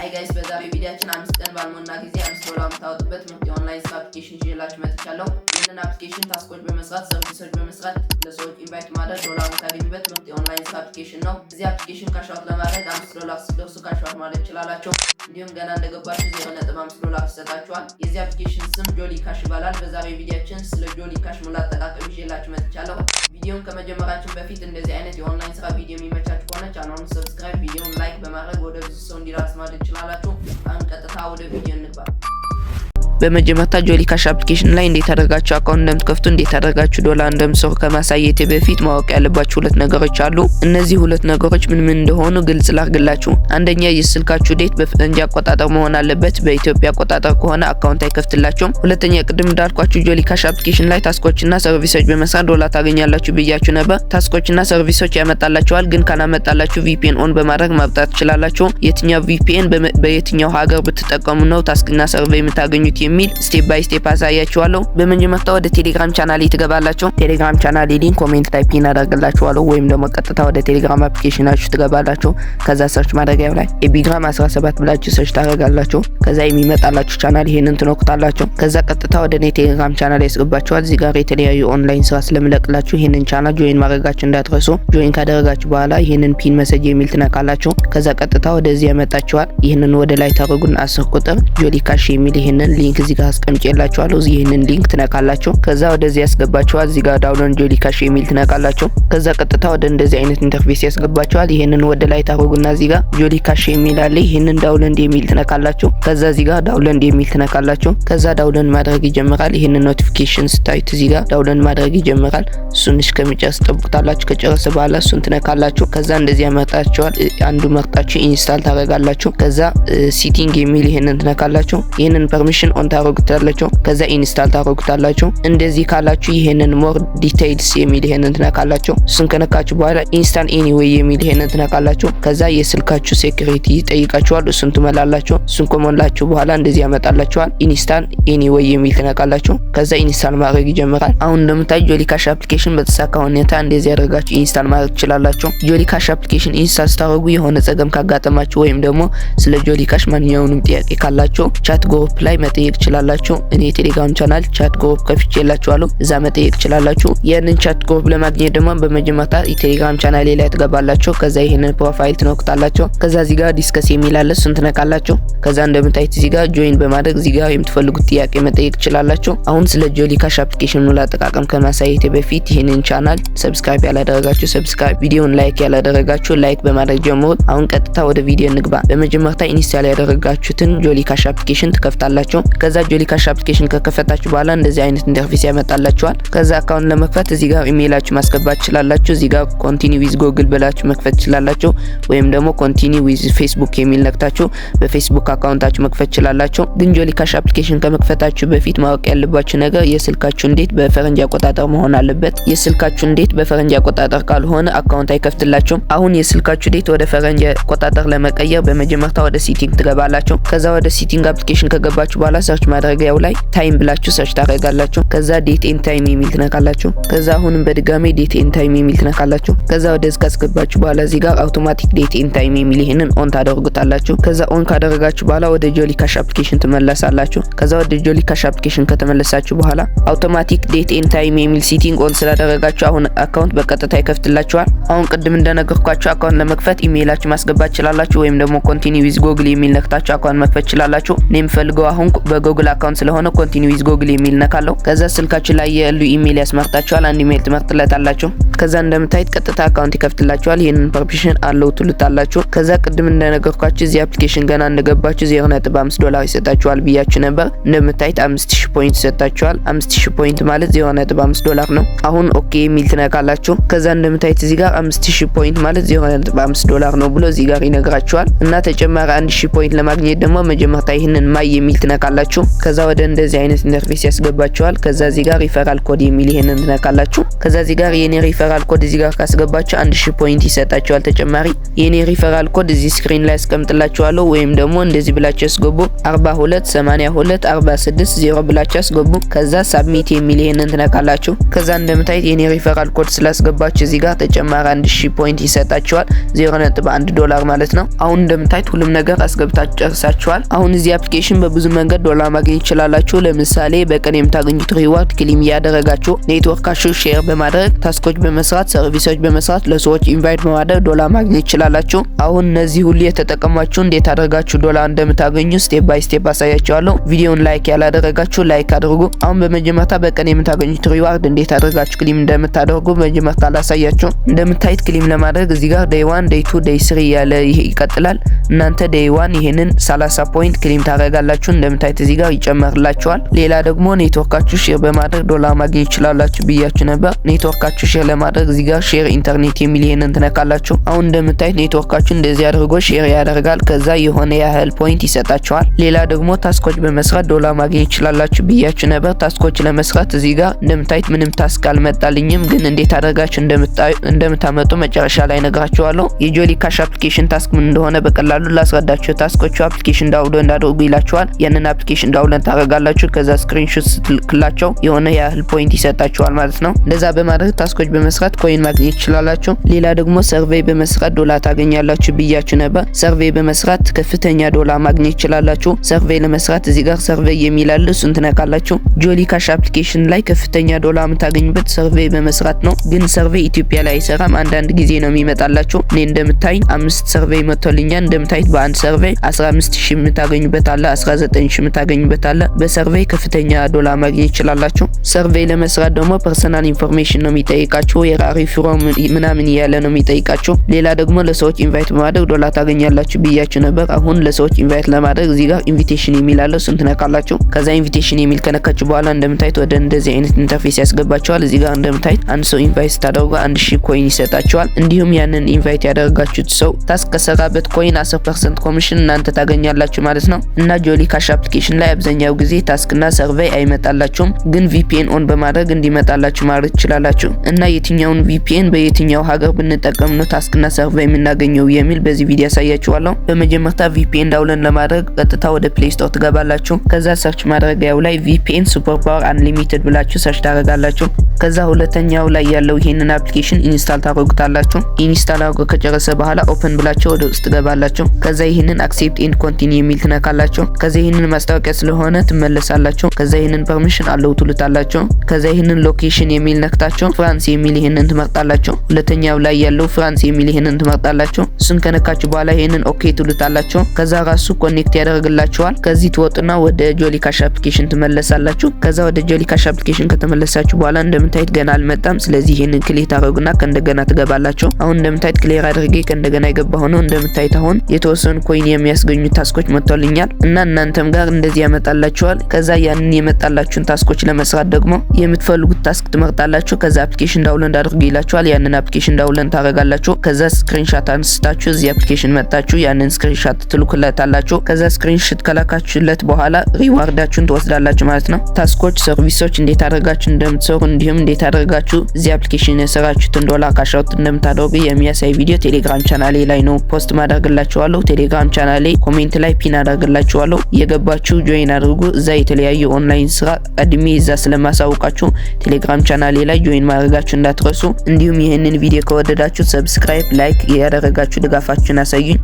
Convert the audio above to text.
ሃይ ጋይስ በዛሬው ቪዲዮአችን 5 ቀን ባልሞላ ጊዜ $5 የምታወጡበት ምርጥ የኦንላይን ስራ አፕሊኬሽን ይዤላችሁ መጥቻለሁ። ይህንን አፕሊኬሽን ታስኮች በመስራት ሰርቪሶች በመስራት ለሰዎች ኢንቫይት ማድረግ ዶላር የምታገኙበት ምርጥ የኦንላይን ስራ አፕሊኬሽን ነው። እዚህ አፕሊኬሽን ካሽ አውት ለማድረግ $5 ሲደርሱ ካሽ አውት ማለት ትችላላችሁ። እንዲሁም ገና እንደገባችሁ $0.5 ይሰጣችኋል። የዚህ አፕሊኬሽን ስም ጆሊ ካሽ ይባላል። በዛሬው ቪዲዮአችን ስለ ጆሊ ካሽ ሙሉ አጠቃቀም ይዤላችሁ መጥቻለሁ። ቪዲዮን ከመጀመራችን በፊት እንደዚህ አይነት የኦንላይን ስራ ቪዲዮ የሚመቻችሁ ከሆነ ቻናሉን ሰብስክራይብ፣ ቪዲዮን ላይክ በማድረግ ወደ ብዙ ሰው እንዲደርስ ማድረግ ትችላላችሁ። አሁን ቀጥታ ወደ ቪዲዮ እንግባ። በመጀመሪያ ጆሊ ካሽ አፕሊኬሽን ላይ እንዴት አደረጋችሁ አካውንት እንደምትከፍቱ እንዴት አደረጋችሁ ዶላር እንደምትሰሩ ከማሳየቴ በፊት ማወቅ ያለባችሁ ሁለት ነገሮች አሉ። እነዚህ ሁለት ነገሮች ምን እንደሆኑ ግልጽ ላድርግላችሁ። አንደኛ የስልካችሁ ዴት በፈረንጅ አቆጣጠር መሆን አለበት። በኢትዮጵያ አቆጣጠር ከሆነ አካውንት አይከፍትላችሁም። ሁለተኛ ቅድም እንዳልኳችሁ ጆሊ ካሽ አፕሊኬሽን ላይ ታስኮችና ሰርቪሶች በመስራት ዶላር ታገኛላችሁ ብያችሁ ነበር። ታስኮችና ሰርቪሶች ያመጣላችኋል፣ ግን ካላመጣላችሁ VPN ኦን በማድረግ ማብጣት ትችላላችሁ። የትኛው VPN በየትኛው ሀገር ብትጠቀሙ ነው ታስክና ሰርቬይ የምታገኙት የሚል ስቴፕ ባይ ስቴፕ አሳያችኋለሁ። በመጀመሪያ ወደ ቴሌግራም ቻናሌ ትገባላችሁ። ቴሌግራም ቻናሌ ሊንክ ኮሜንት ላይ ፒን አደርግላችኋለሁ፣ ወይም ደግሞ ቀጥታ ወደ ቴሌግራም አፕሊኬሽናችሁ ትገባላችሁ። ከዛ ሰርች ማድረጊያው ላይ ኤቢግራም 17 ብላችሁ ሰርች ታደርጋላችሁ። ከዛ የሚመጣላችሁ ቻናል ይሄንን ትነኩታላችሁ። ከዛ ቀጥታ ወደ ኔ ቴሌግራም ቻናል ያስገባችኋል። እዚህ ጋር የተለያዩ ኦንላይን ስራ ስለምለቅላችሁ ይሄንን ቻናል ጆይን ማድረጋችሁ እንዳትረሱ። ጆይን ካደረጋችሁ በኋላ ይሄንን ፒን መሰጅ የሚል ትነካላችሁ። ከዛ ቀጥታ ወደዚህ ያመጣችኋል። ይሄንን ወደ ላይ ታደርጉና 10 ቁጥር ጆሊ ካሽ የሚል ይሄንን ሊንክ እዚህ ጋር አስቀምጬላችኋለሁ። ይሄንን ሊንክ ትነካላችሁ። ከዛ ወደዚህ ያስገባችኋል። እዚህ ጋር ዳውንሎድ ጆሊ ካሽ የሚል ትነካላችሁ። ከዛ ቀጥታ ወደ እንደዚህ አይነት ኢንተርፌስ ያስገባችኋል። ይሄንን ወደ ላይ ታደርጉና እዚህ ጋር ጆሊ ካሽ የሚል አለ። ይሄንን ዳውንሎድ የሚል ትነካላችሁ። ከዛ እዚህ ጋር ዳውንሎድ የሚል ትነካላችሁ። ከዛ ዳውንሎድ ማድረግ ይጀምራል። ይሄንን ኖቲፊኬሽን ስታዩት እዚህ ጋር ዳውንሎድ ማድረግ ይጀምራል። እሱን እስከሚጨርስ ጠብቁታላችሁ። ከጨረሰ በኋላ እሱን ትነካላችሁ። ከዛ እንደዚህ ያመጣችኋል። አንዱ መርጣችሁ ኢንስታል ታደርጋላችሁ። ከዛ ሲቲንግ የሚል ይሄንን ትነካላችሁ። ይሄንን ፐርሚሽን ኦን ታደርጉታላችሁ። ከዛ ኢንስታል ታደርጉታላችሁ። እንደዚህ ካላችሁ ይሄንን ሞር ዲቴይልስ የሚል ይሄንን ትነካላችሁ። እሱን ከነካችሁ በኋላ ኢንስታል ኤኒዌይ የሚል ይሄንን ትነካላችሁ። ከዛ የስልካችሁ ሴኩሪቲ ይጠይቃችኋል። እሱን ትመላላችሁ። እሱን ከሞላችሁ በኋላ እንደዚህ ያመጣላችኋል። ኢንስታል ኤኒዌይ የሚል ትነካላችሁ። ከዛ ኢንስታል ማድረግ ይጀምራል። አሁን እንደምታዩ ጆሊ ካሽ አፕሊኬሽን በተሳካ ሁኔታ እንደዚህ ያደርጋችሁ ኢንስታል ማድረግ ትችላላችሁ። ጆሊ ካሽ አፕሊኬሽን ኢንስታል ስታደርጉ የሆነ ጸገም ካጋጠማችሁ ወይም ደግሞ ስለ ጆሊ ካሽ ማንኛውንም ጥያቄ ካላችሁ ቻት ግሩፕ ላይ መጠየቅ ትችላላችሁ። እኔ ቴሌግራም ቻናል ቻት ግሩፕ ከፍቼላችኋለሁ፣ እዛ መጠየቅ ትችላላችሁ። ያንን ቻት ግሩፕ ለማግኘት ደግሞ በመጀመሪያ የቴሌግራም ቻናሌ ላይ ትገባላችሁ። ከዛ ይሄንን ፕሮፋይል ትነኩታላችሁ። ከዛ እዚህ ጋር ዲስከስ የሚል አለ፣ እሱን ትነካላችሁ። ከዛ እንደምታዩት እዚህ ጋር ጆይን በማድረግ እዚህ ጋር የምትፈልጉት ጥያቄ መጠየቅ ትችላላችሁ። አሁን ስለ ጆሊ ካሽ አፕሊኬሽን ሙሉ አጠቃቀም ከማሳየቴ በፊት ይሄንን ቻናል ሰብስክራይብ ያላደረጋችሁ ሰብስክራይብ፣ ቪዲዮን ላይክ ያላደረጋችሁ ላይክ በማድረግ ጀምሩት። አሁን ቀጥታ ወደ ቪዲዮ እንግባ። በመጀመሪያ ኢንስታል ያደረጋችሁትን ጆሊ ካሽ አፕሊኬሽን ትከፍታላችሁ። ከዛ ጆሊ ካሽ አፕሊኬሽን ከከፈታችሁ በኋላ እንደዚህ አይነት ኢንተርፌስ ያመጣላችኋል። ከዛ አካውንት ለመክፈት እዚህ ጋር ኢሜይላችሁ ማስገባት ትችላላችሁ። እዚህ ጋር ኮንቲኒ ዊዝ ጎግል ብላችሁ መክፈት ትችላላችሁ፣ ወይም ደግሞ ኮንቲኒ ዊዝ ፌስቡክ የሚል ነክታችሁ በፌስቡክ አካውንታችሁ መክፈት ትችላላችሁ። ግን ጆሊ ካሽ አፕሊኬሽን ከመክፈታችሁ በፊት ማወቅ ያለባችሁ ነገር የስልካችሁ እንዴት በፈረንጅ አቆጣጠር መሆን አለበት። የስልካችሁ እንዴት በፈረንጅ አቆጣጠር ካልሆነ አካውንት አይከፍትላችሁም። አሁን የስልካችሁ ዴት ወደ ፈረንጅ አቆጣጠር ለመቀየር በመጀመሪያ ወደ ሴቲንግ ትገባላችሁ። ከዛ ወደ ሴቲንግ አፕሊኬሽን ከገባችሁ በኋላ ሰርች ማድረጊያው ላይ ታይም ብላችሁ ሰርች ታደርጋላችሁ። ከዛ ዴት ኤንድ ታይም የሚል ትነካላችሁ። ከዛ አሁንም በድጋሚ ዴት ኤንድ ታይም የሚል ትነካላችሁ። ከዛ ወደዚህ ካስገባችሁ በኋላ እዚህ ጋር አውቶማቲክ ዴት ኤንድ ታይም የሚል ይሄንን ኦን ታደርጉታላችሁ። ከዛ ኦን ካደረጋችሁ በኋላ ወደ ጆሊ ካሽ አፕሊኬሽን ትመለሳላችሁ። ከዛ ወደ ጆሊ ካሽ አፕሊኬሽን ከተመለሳችሁ በኋላ አውቶማቲክ ዴት ኤንድ ታይም የሚል ሴቲንግ ኦን ስላደረጋችሁ አሁን አካውንት በቀጥታ ይከፍትላችኋል። አሁን ቅድም እንደነገርኳችሁ አካውንት ለመክፈት ኢሜይላችሁ ማስገባት ትችላላችሁ፣ ወይም ደግሞ ኮንቲኒ ዊዝ ጎግል የሚል ነክታችሁ አካውንት መክፈት ትችላላችሁ። እኔ የምፈልገው አሁን በጎግል አካውንት ስለሆነ ኮንቲኒ ዊዝ ጎግል የሚል ነካለው። ከዛ ስልካችሁ ላይ ያሉ ኢሜይል ያስመርጣችኋል። አንድ ኢሜይል ትመርጡለታላችሁ። ከዛ እንደምታዩት ቀጥታ አካውንት ይከፍትላችኋል። ይሄንን ፐርሚሽን አለው ትሉታላችሁ። ከዛ ቅድም እንደነገርኳችሁ እዚህ አፕሊኬሽን ገና እንደገባችሁ $0.5 ይሰጣችኋል ብያችሁ ነበር። እንደምታዩት 5000 ፖይንት ይሰጣችኋል። 5000 ፖይንት ማለት $0.5 ነው። አሁን ኦኬ የሚል ትነካላችሁ። ከዛ እንደምታዩት እዚህ ጋር 5000 ፖይንት ማለት $0.5 ነው ብሎ እዚህ ጋር ይነግራችኋል። እና ተጨማሪ 1000 ፖይንት ለማግኘት ደግሞ መጀመሪያ ይሄንን ማይ የሚል ትነካላችሁ። ትነካላችሁ። ከዛ ወደ እንደዚህ አይነት ኢንተርፌስ ያስገባችኋል። ከዛ እዚህ ጋር ሪፈራል ኮድ የሚል ይሄንን ትነካላችሁ። ከዛ እዚህ ጋር የኔ ሪፈራል ኮድ እዚህ ጋር ካስገባችሁ 1000 ፖይንት ይሰጣችኋል ተጨማሪ። የኔ ሪፈራል ኮድ እዚህ ስክሪን ላይ አስቀምጥላችኋለሁ ወይም ደግሞ እንደዚህ ብላችሁ አስገቡ 428246 ብላችሁ አስገቡ። ከዛ ሳብሚት የሚል ይሄንን ትነካላችሁ። ከዛ እንደምታዩት የኔ ሪፈራል ኮድ ስላስገባችሁ እዚህ ጋር ተጨማሪ 1000 ፖይንት ይሰጣችኋል $0.1 ማለት ነው። አሁን እንደምታዩት ሁሉም ነገር አስገብታችሁ ጨርሳችኋል። አሁን እዚህ አፕሊኬሽን በብዙ መንገድ ዶላር ማግኘት ይችላላችሁ። ለምሳሌ በቀን የምታገኙት ሪዋርድ ክሊም ያደረጋችሁ ኔትወርካችሁ ሼር በማድረግ ታስኮች በመስራት ሰርቪሶች በመስራት ለሰዎች ኢንቫይት በማድረግ ዶላር ማግኘት ይችላላችሁ። አሁን እነዚህ ሁሉ የተጠቀማችሁ እንዴት አድርጋችሁ ዶላር እንደምታገኙ ስቴፕ ባይ ስቴፕ አሳያችኋለሁ። ቪዲዮውን ላይክ ያላደረጋችሁ ላይክ አድርጉ። አሁን በመጀመሪያ በቀን የምታገኙት ሪዋርድ እንዴት አድርጋችሁ ክሊም እንደምታደርጉ በመጀመሪያ ላሳያችሁ። እንደምታዩት ክሊም ለማድረግ እዚህ ጋር ዴይ 1 ዴይ 2 ዴይ 3 ያለ ይሄ ይቀጥላል። እናንተ ዴይ 1 ይሄንን 30 ፖይንት ክሊም ታደርጋላችሁ። እንደምታዩት እዚህ ጋር ይጨመርላችኋል። ሌላ ደግሞ ኔትወርካችሁ ሼር በማድረግ ዶላር ማግኘት ይችላላችሁ ብያችሁ ነበር። ኔትወርካችሁ ሼር ለማድረግ እዚህ ጋር ሼር ኢንተርኔት የሚል ይሄንን ትነካላችሁ። አሁን እንደምታዩት ኔትወርካችሁ እንደዚህ አድርጎ ሼር ያደርጋል። ከዛ የሆነ ያህል ፖይንት ይሰጣችኋል። ሌላ ደግሞ ታስኮች በመስራት ዶላር ማግኘት ይችላላችሁ ብያችሁ ነበር። ታስኮች ለመስራት እዚህ ጋር እንደምታዩት ምንም ታስክ አልመጣልኝም፣ ግን እንዴት አድርጋችሁ እንደምታመጡ መጨረሻ ላይ ነግራችኋለሁ። የጆሊ ካሽ አፕሊኬሽን ታስክ ምን እንደሆነ በቀላሉ ላስረዳችሁ። ታስኮቹ አፕሊኬሽን ዳውንሎድ እንዳደርጉ ይላችኋል። ያንን አፕሊኬሽን ዳውንሎድ ታደርጋላችሁ። ከዛ ስክሪንሾት ስትልክላቸው የሆነ ያህል ፖይንት ይሰጣችኋል ማለት ነው። እንደዛ በማድረግ ታስኮች በመስራት ኮይን ማግኘት ይችላላችሁ። ሌላ ደግሞ ሰርቬይ በመስራት ዶላር ታገኛላችሁ ብያችሁ ነበር። ሰርቬይ በመስራት ከፍተኛ ዶላር ማግኘት ይችላላችሁ። ሰርቬይ ለመስራት እዚህ ጋር ሰርቬይ የሚል አለ፣ እሱን ትነካላችሁ። ጆሊ ካሽ አፕሊኬሽን ላይ ከፍተኛ ዶላር የምታገኙበት ሰርቬይ በመስራት ነው። ግን ሰርቬይ ኢትዮጵያ ላይ አይሰራም፣ አንዳንድ ጊዜ ነው የሚመጣላችሁ። እኔ እንደምታይ 5 ሰርቬይ መጥቶልኛል። እንደምታዩት በአንድ ሰርቬይ 15000 የምታገኙበት አለ፣ 19000 የምታገኙበት አለ። በሰርቬይ ከፍተኛ ዶላር ማግኘት ይችላላችሁ። ሰርቬይ ለመስራት ደግሞ ፐርሰናል ኢንፎርሜሽን ነው የሚጠይቃችሁ። የሪፍሮም ምናምን ያለ ነው የሚጠይቃችሁ። ሌላ ደግሞ ለሰዎች ኢንቫይት በማድረግ ዶላር ታገኛላችሁ ብያችሁ ነበር። አሁን ለሰዎች ኢንቫይት ለማድረግ እዚህ ጋር ኢንቪቴሽን የሚል አለ፣ እሱን ትነካላችሁ። ከዛ ኢንቪቴሽን የሚል ከነካችሁ በኋላ እንደምታዩት ወደ እንደዚህ አይነት ኢንተርፌስ ያስገባችኋል። እዚህ ጋር እንደምታዩት አንድ ሰው ኢንቫይት ስታደርጉ 1000 ኮይን ይሰጣችኋል። እንዲሁም ያንን ኢንቫይት ያደረጋችሁት ሰው ታስክ ከሰራበት ኮይን 10% ኮሚሽን እናንተ ታገኛላችሁ ማለት ነው። እና ጆሊ ካሽ አፕሊኬሽን ላይ አብዛኛው ጊዜ ታስክና ሰርቬይ አይመጣላችሁም፣ ግን ቪፒኤን ኦን በማድረግ እንዲመጣላችሁ ማድረግ ትችላላችሁ። እና የትኛውን ቪፒኤን በየትኛው ሀገር ብንጠቀም ነው ታስክና ሰርቬይ የምናገኘው የሚል በዚህ ቪዲዮ ያሳያችኋለሁ። በመጀመሪያ ቪፒኤን ዳውንሎድ ለማድረግ ቀጥታ ወደ ፕሌይ ስቶር ትገባላችሁ። ከዛ ሰርች ማድረጊያው ላይ ቪፒኤን ሱፐር ፓወር አንሊሚትድ ብላችሁ ሰርች ታደርጋላችሁ። ከዛ ሁለተኛው ላይ ያለው ይሄንን አፕሊኬሽን ኢንስታል ታደርጉታላችሁ። ኢንስታል አድርጎ ከጨረሰ በኋላ ኦፕን ብላችሁ ወደ ውስጥ ትገባላችሁ። ከዛ ይሄንን አክሴፕት ኤንድ ኮንቲኒው የሚል ትነካላችሁ። ከዛ ይሄንን ማስታወቂያ ስለሆነ ትመለሳላችሁ። ከዛ ይሄንን ፐርሚሽን አለው ትሉታላችሁ። ከዛ ይሄንን ሎኬሽን የሚል ነክታችሁ ፍራንስ የሚል ይሄንን ትመርጣላችሁ። ሁለተኛው ላይ ያለው ፍራንስ የሚል ይሄንን ትመርጣላችሁ። እሱን ከነካችሁ በኋላ ይሄንን ኦኬ ትሉታላችሁ። ከዛ ራሱ ኮኔክት ያደርግላችኋል። ከዚህ ትወጡና ወደ ጆሊ ካሽ አፕሊኬሽን ትመለሳላችሁ። ከዛ ወደ ጆሊ ካሽ አፕሊኬሽን ከተመለሳችሁ በኋላ እንደምታዩት ገና አልመጣም። ስለዚህ ይሄንን ክሊክ ታደርጉና ከእንደገና ትገባላችሁ። አሁን እንደምታዩት ክሊር አድርጌ ከእንደገና የገባሁ ነው። እንደምታዩት አሁን የተወሰኑ ኮይን የሚያስገኙ ታስኮች መጥተውልኛል እና እናንተም ጋር እንደዚህ ያመጣላችኋል። ከዛ ያንን የመጣላችሁን ታስኮች ለመስራት ደግሞ የምትፈልጉት ታስክ ትመርጣላችሁ። ከዛ አፕሊኬሽን ዳውንሎድ አድርጉ ይላችኋል። ያንን አፕሊኬሽን ዳውንሎድ ታደርጋላችሁ። ከዛ ስክሪንሾት አንስታችሁ እዚህ አፕሊኬሽን መጣችሁ ያንን ስክሪንሾት ትልኩለታላችሁ። ከዛ ስክሪንሾት ከላካችሁለት በኋላ ሪዋርዳችሁን ትወስዳላችሁ ማለት ነው። ታስኮች፣ ሰርቪሶች እንዴት አድርጋችሁ እንደምትሰሩ እንዲሁም እንዴት አድርጋችሁ እዚህ አፕሊኬሽን የሰራችሁትን ዶላር ካሽ አውት እንደምታደርጉ የሚያሳይ ቪዲዮ ቴሌግራም ቻናሌ ላይ ነው ፖስት ማድረግላችኋለሁ። ቴሌግራም ቻናሌ ኮሜንት ላይ ፒን አድርግላችኋለሁ። የገባችሁ ጆይን አድርጉ። እዛ የተለያዩ ኦንላይን ስራ ቀድሜ እዛ ስለማሳውቃችሁ ቴሌግራም ቻናሌ ላይ ጆይን ማድረጋችሁ እንዳትረሱ። እንዲሁም ይህንን ቪዲዮ ከወደዳችሁ ሰብስክራይብ፣ ላይክ ያደረጋችሁ ድጋፋችሁን አሳዩኝ።